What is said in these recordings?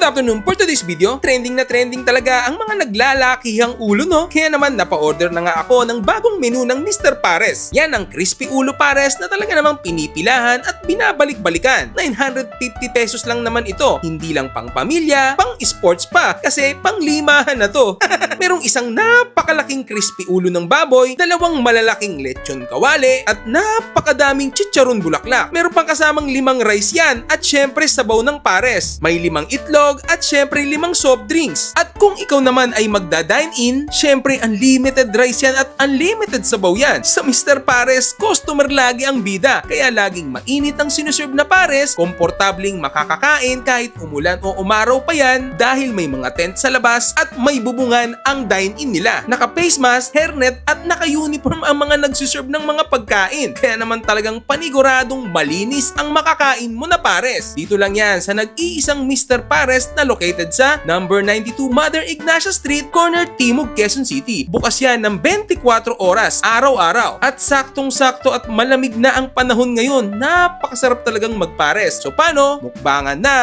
afternoon, for today's video, trending na trending talaga ang mga naglalakihang ulo, no? Kaya naman napa-order na nga ako ng bagong menu ng Mr. Pares. Yan ang crispy ulo pares na talaga namang pinipilahan at binabalik-balikan. 950 pesos lang naman ito. Hindi lang pang pamilya, pang sports pa, kasi pang limahan na to. Merong isang napakalaking crispy ulo ng baboy, dalawang malalaking lechon kawali, at napakadaming chicharon bulaklak. Meron pang kasamang 5 rice yan, at syempre sabaw ng pares. May 5 itlog, at syempre 5 soft drinks. At kung ikaw naman ay magda-dine in, syempre unlimited rice yan at unlimited sabaw yan. Sa Mr. Pares, customer lagi ang bida. Kaya laging mainit ang sinuserve na pares, komportabling makakakain kahit umulan o umaraw pa yan dahil may mga tent sa labas at may bubungan ang dine-in nila. Naka-face mask, hairnet at naka-uniform ang mga nagsiserve ng mga pagkain. Kaya naman talagang paniguradong malinis ang makakain mo na pares. Dito lang yan sa nag-iisang Mr. Pares na located sa number 92 Mother Ignacia Street, corner Timog, Quezon City. Bukas yan ng 24 oras, araw-araw. At saktong-sakto at malamig na ang panahon ngayon. Napakasarap talagang magpares. So paano? Mukbangan na!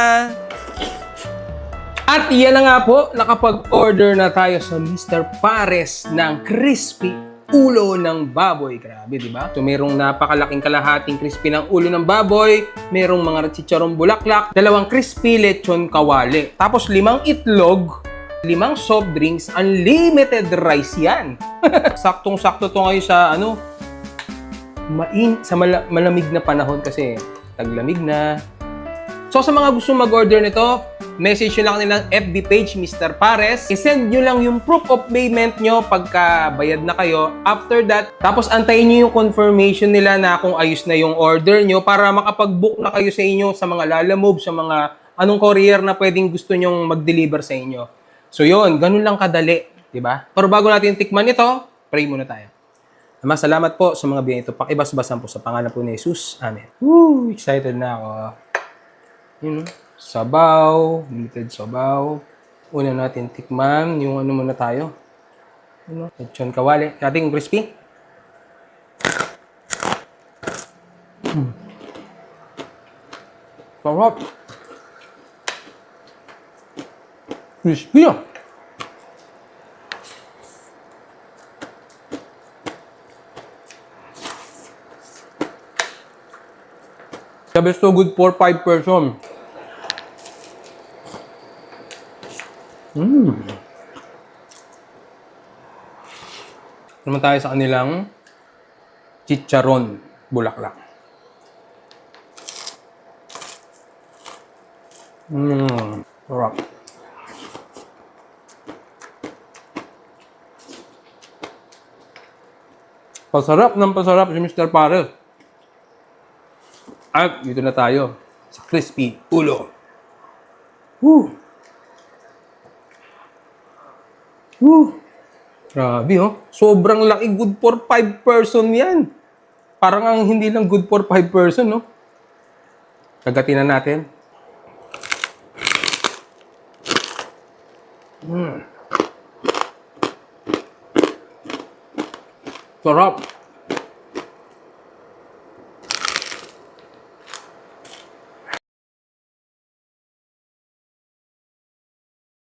At yan na nga po, nakapag-order na tayo sa Mr. Pares ng crispy ulo ng baboy. Grabe, di ba? So, merong napakalaking kalahating crispy ng ulo ng baboy, merong mga chicharong bulaklak, 2 crispy lechon kawali, tapos 5 itlog, 5 soft drinks, unlimited rice yan. Saktong-sakto to ngayon sa malamig na panahon kasi taglamig na. So, sa mga gusto mag-order nito, message nyo lang nilang FB page, Mr. Pares. I-send nyo lang yung proof of payment nyo pagka bayad na kayo. After that, tapos antayin nyo yung confirmation nila na kung ayos na yung order nyo para makapag-book na kayo sa inyo sa mga Lalamove, sa mga anong courier na pwedeng gusto nyong mag-deliver sa inyo. So yun, ganun lang kadali, di ba? Pero bago natin tikman ito, pray muna tayo. Ama, salamat po sa mga biyaya ito. Pakibas-basan po sa pangalan po ni Jesus. Amen. Woo! Excited na ako. Yun, sabaw, limited sabaw. Una natin tikman, yung muna tayo. Lechon kawali. Ating crispy. Sarap. Crispy ah. Sabi so good for 5 person. Naman tayo sa kanilang chicharon bulaklak. Sarap. Pasarap ng pasarap si Mr. Pares. At dito na tayo sa crispy ulo. Woo! Woo! Grabe oh. Sobrang laki. Good for 5 person yan. Parang ang hindi lang good for 5 person, no? Kagatin na natin. Sarap.